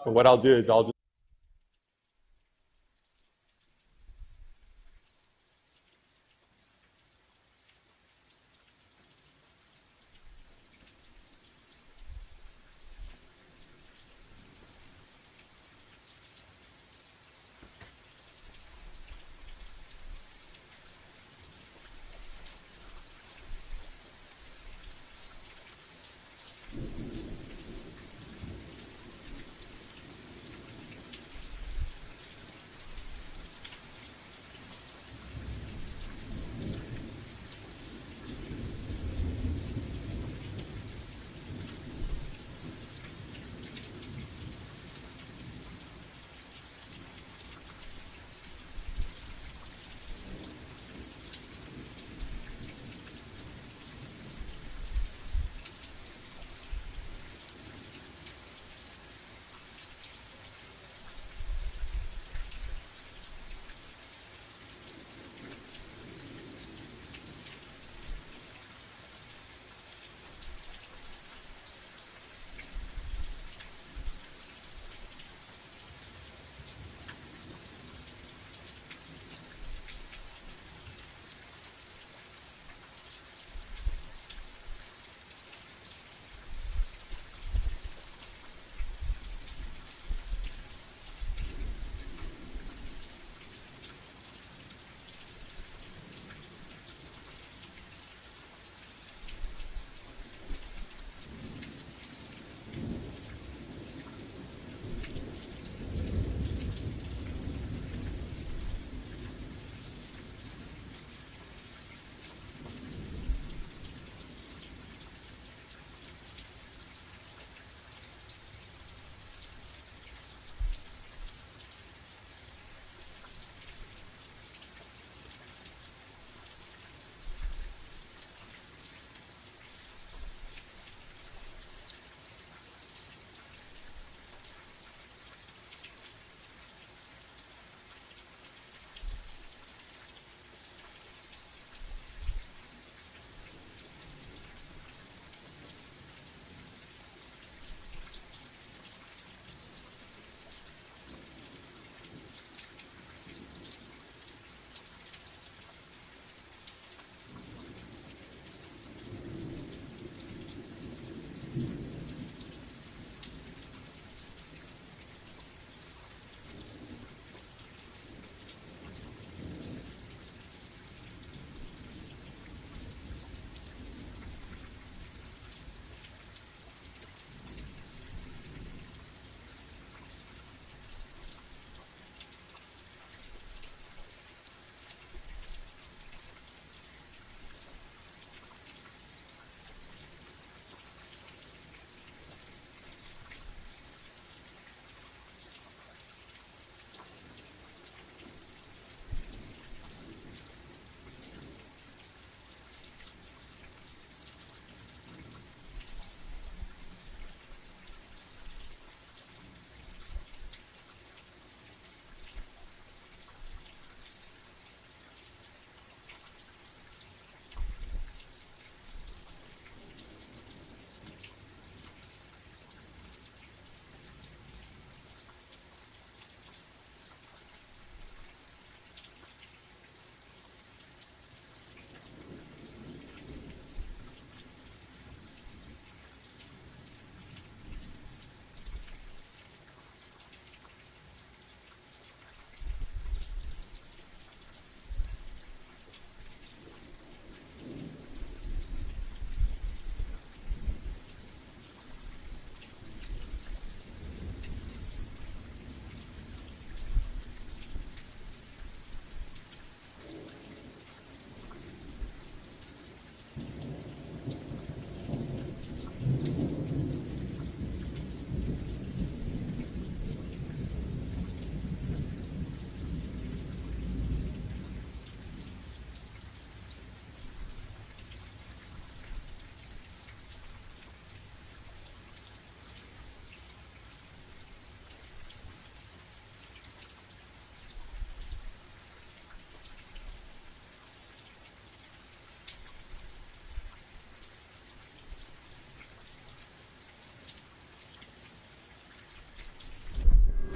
But what I'll do is I'll just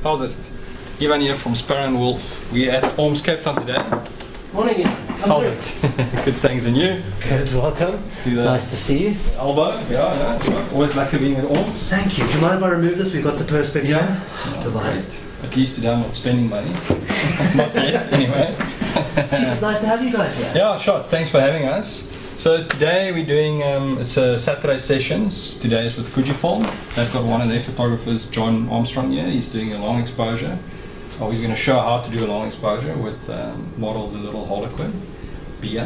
How's it? Ivan here from Sparrow and Wolf. We're at Orms Cape Town today. Morning. How's it? Good, thanks, and you? Good, welcome. Nice to see you. Elbow, yeah. Always lucky being at Orms. Thank you. Do you mind if I remove this? We've got the perspex here. Great. At least today I'm not spending money. Not yet, anyway. It's nice to have you guys here. Yeah, sure. Thanks for having us. So today we're doing, it's a Saturday sessions. Today is with Fujifilm. They've got one of their photographers, John Armstrong here. He's doing a long exposure. Oh, he's going to show how to do a long exposure with model the little Harlequin. Bia.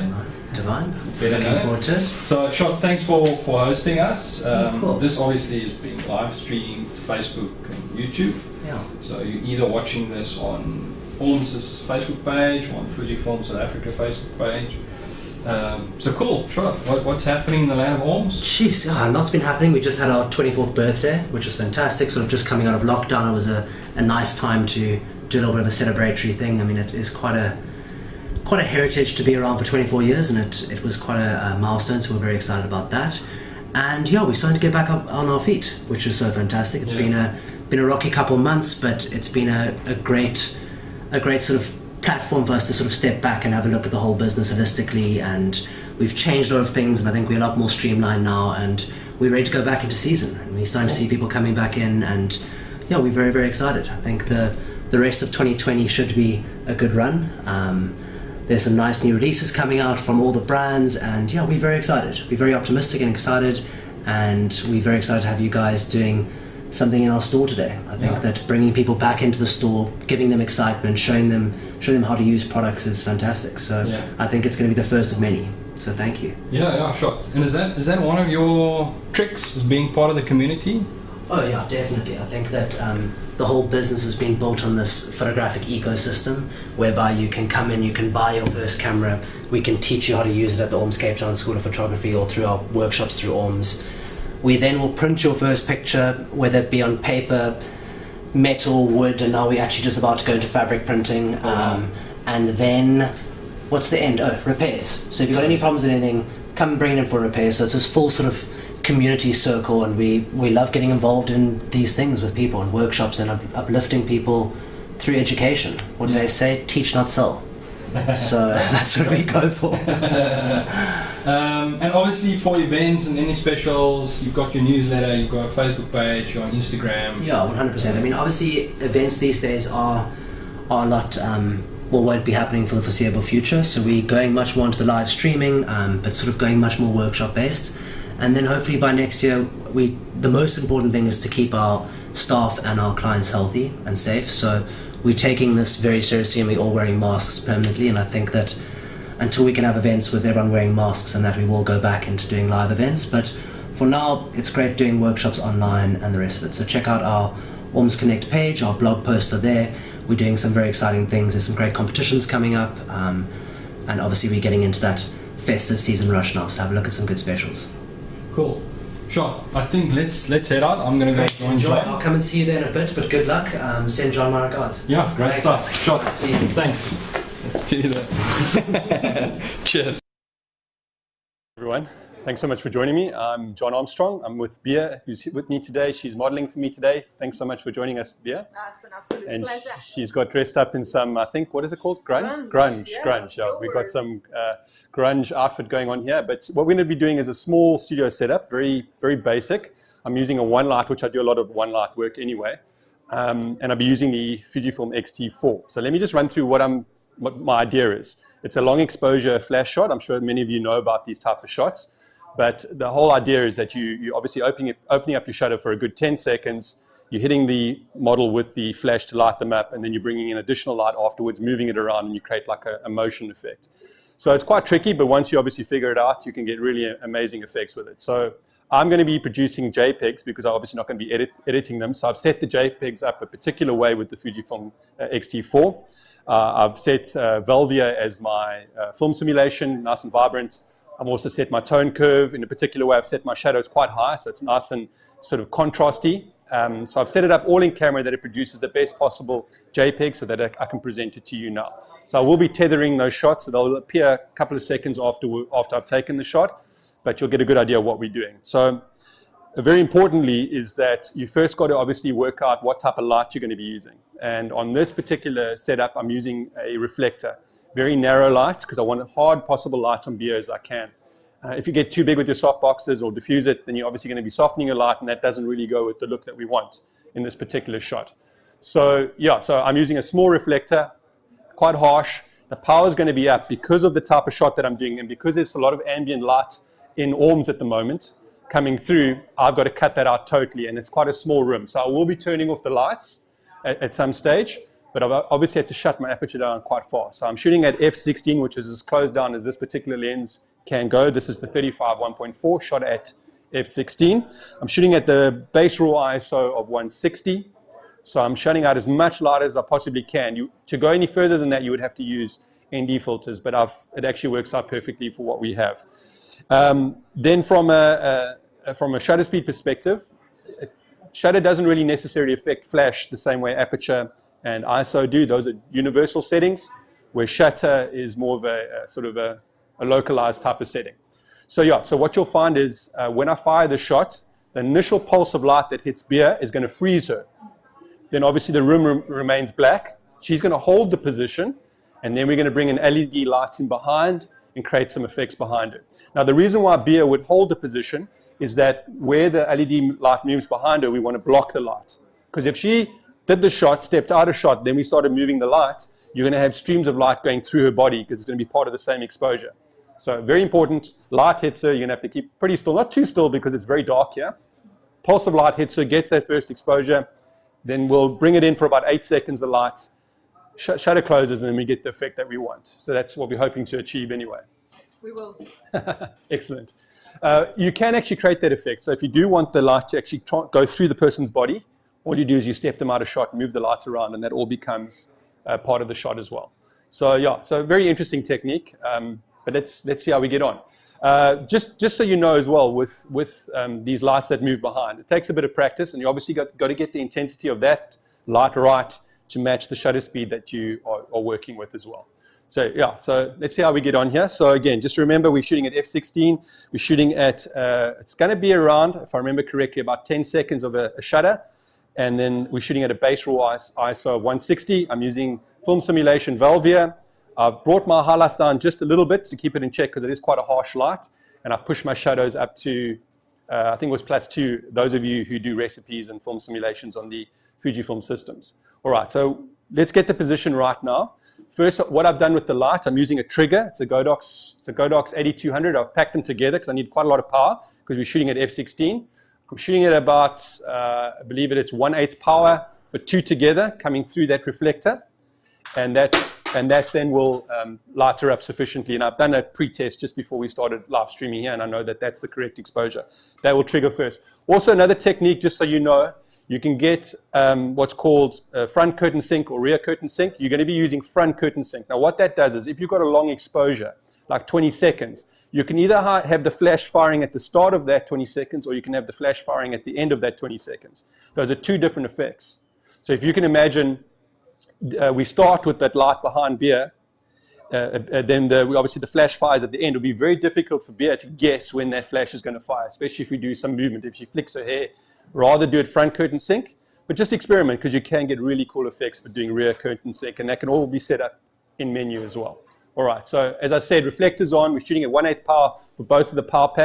Divine. Better Looking forward to it. So, Shot, thanks for hosting us. Of course. This obviously is being live streamed, Facebook and YouTube. Yeah. So you're either watching this on Orms' Facebook page or on Fujifilm South Africa Facebook page. So cool, sure. What's happening in the land of Orms? Jeez, lots been happening. We just had our 24th birthday, which was fantastic. Sort of just coming out of lockdown, it was a nice time to do a little bit of a celebratory thing. I mean, it is quite a heritage to be around for 24 years, and it was quite a milestone. So we're very excited about that. And yeah, we're starting to get back up on our feet, which is so fantastic. It's been a rocky couple of months, but it's been a great sort of platform for us to sort of step back and have a look at the whole business holistically, and we've changed a lot of things, and I think we're a lot more streamlined now, and we're ready to go back into season, and we're starting to see people coming back in, and yeah, we're very, very excited. I think the rest of 2020 should be a good run. There's some nice new releases coming out from all the brands, and yeah, we're very excited. We're very optimistic and excited, and we're very excited to have you guys doing something in our store today. I think that bringing people back into the store, giving them excitement, showing them how to use products is fantastic. So I think it's going to be the first of many. So thank you. Yeah, sure. And is that one of your tricks, is being part of the community? Oh yeah, definitely. I think that the whole business has been built on this photographic ecosystem, whereby you can come in, you can buy your first camera, we can teach you how to use it at the Orms Cape Town School of Photography or through our workshops through Orms. We then will print your first picture, whether it be on paper, metal, wood, and now we're actually just about to go into fabric printing. And then, what's the end? Oh, repairs. So if you've got any problems with anything, come and bring it in for repair. So it's this full sort of community circle, and we love getting involved in these things with people and workshops and uplifting people through education. What do they say? Teach, not sell. So that's what we go for. And obviously for events and any specials, you've got your newsletter, you've got a Facebook page, you're on Instagram. Yeah, 100%. I mean, obviously events these days are a lot, won't be happening for the foreseeable future. So we're going much more into the live streaming, but sort of going much more workshop based. And then hopefully by next year, the most important thing is to keep our staff and our clients healthy and safe. So we're taking this very seriously, and we're all wearing masks permanently, and I think that until we can have events with everyone wearing masks and that, we will go back into doing live events. But for now, it's great doing workshops online and the rest of it. So check out our Orms Connect page, our blog posts are there. We're doing some very exciting things. There's some great competitions coming up, and obviously we're getting into that festive season rush now, so have a look at some good specials. Cool. Sure. I think let's head out. I'm going to go join John. I'll come and see you there in a bit, but good luck. Send John my regards. Yeah, great Thanks. stuff. Sure. See you. Thanks. Let's do that. Cheers. Everyone, thanks so much for joining me. I'm John Armstrong. I'm with Bia, who's with me today. She's modeling for me today. Thanks so much for joining us, Bia. It's an absolute pleasure. She's got dressed up in some, I think, what is it called? Grunge. Yeah. We've got some grunge outfit going on here. But what we're going to be doing is a small studio setup, very, very basic. I'm using a one light, which I do a lot of one light work anyway. And I'll be using the Fujifilm X-T4. So let me just run through what my idea is. It's a long exposure flash shot. I'm sure many of you know about these type of shots. But the whole idea is that you obviously opening up your shutter for a good 10 seconds. You're hitting the model with the flash to light them up, and then you're bringing in additional light afterwards, moving it around, and you create like a motion effect. So it's quite tricky, but once you obviously figure it out, you can get really amazing effects with it. So I'm going to be producing JPEGs because I'm obviously not going to be editing them. So I've set the JPEGs up a particular way with the Fujifilm X-T4. I've set Velvia as my film simulation, nice and vibrant. I've also set my tone curve in a particular way. I've set my shadows quite high, so it's nice and sort of contrasty. So I've set it up all in camera that it produces the best possible JPEG so that I can present it to you now. So I will be tethering those shots, so they'll appear a couple of seconds after I've taken the shot, but you'll get a good idea of what we're doing. So very importantly is that you first got to obviously work out what type of light you're going to be using. And on this particular setup, I'm using a reflector, very narrow light, because I want a hard possible light on beer as I can. If you get too big with your soft boxes or diffuse it, then you're obviously going to be softening your light, and that doesn't really go with the look that we want in this particular shot. So yeah, so I'm using a small reflector, quite harsh. The power is going to be up because of the type of shot that I'm doing, and because there's a lot of ambient light in Orms at the moment coming through, I've got to cut that out totally, and it's quite a small room. So I will be turning off the lights at some stage, but I've obviously had to shut my aperture down quite fast. So I'm shooting at f/16, which is as close down as this particular lens can go. This is the 35 1.4 shot at f/16. I'm shooting at the base raw ISO of 160. So I'm shutting out as much light as I possibly can. To go any further than that, you would have to use ND filters, but it actually works out perfectly for what we have. Then from a shutter speed perspective, shutter doesn't really necessarily affect flash the same way aperture and ISO do. Those are universal settings, where shutter is more of a sort of a localized type of setting. So yeah, so what you'll find is when I fire the shot, the initial pulse of light that hits Bea is going to freeze her. Then obviously the room remains black. She's going to hold the position, and then we're going to bring an LED light in behind and create some effects behind it. Now the reason why Bea would hold the position is that where the LED light moves behind her, we want to block the light. Because if she did the shot, stepped out of shot, then we started moving the light, you're going to have streams of light going through her body because it's going to be part of the same exposure. So very important, light hits her, you're going to have to keep pretty still, not too still because it's very dark here. Pulse of light hits her, gets that first exposure, then we'll bring it in for about 8 seconds, the light, shutter closes, and then we get the effect that we want. So that's what we're hoping to achieve anyway. We will. Excellent. You can actually create that effect. So if you do want the light to actually go through the person's body, all you do is you step them out of shot, move the lights around, and that all becomes part of the shot as well. So yeah, so very interesting technique, but let's see how we get on. Just so you know as well, with these lights that move behind, it takes a bit of practice, and you obviously got to get the intensity of that light right to match the shutter speed that you are working with as well. So yeah, so let's see how we get on here. So again, just remember we're shooting at f/16. We're shooting at, it's going to be around, if I remember correctly, about 10 seconds of a shutter. And then we're shooting at a base raw ISO of 160. I'm using film simulation valve here. I've brought my highlights down just a little bit to keep it in check because it is quite a harsh light. And I pushed my shadows up to, I think it was +2, those of you who do recipes and film simulations on the Fujifilm systems. All right, so let's get the position right now. First, what I've done with the light, I'm using a trigger. It's a Godox 8200. I've packed them together because I need quite a lot of power because we're shooting at f/16. I'm shooting at about, I believe it's 1/8 power, but 2 together coming through that reflector. And that then will light her up sufficiently. And I've done a pre-test just before we started live streaming here, and I know that that's the correct exposure. That will trigger first. Also, another technique, just so you know, you can get what's called front curtain sync or rear curtain sync. You're going to be using front curtain sync. Now, what that does is if you've got a long exposure, like 20 seconds, you can either have the flash firing at the start of that 20 seconds, or you can have the flash firing at the end of that 20 seconds. Those are 2 different effects. So if you can imagine, we start with that light behind Bea, then obviously the flash fires at the end. It'll be very difficult for Bea to guess when that flash is going to fire, especially if we do some movement. If she flicks her hair, rather do it front curtain sync, but just experiment because you can get really cool effects for doing rear curtain sync, and that can all be set up in menu as well. All right, so as I said, reflectors on. We're shooting at 1/8 power for both of the power packs.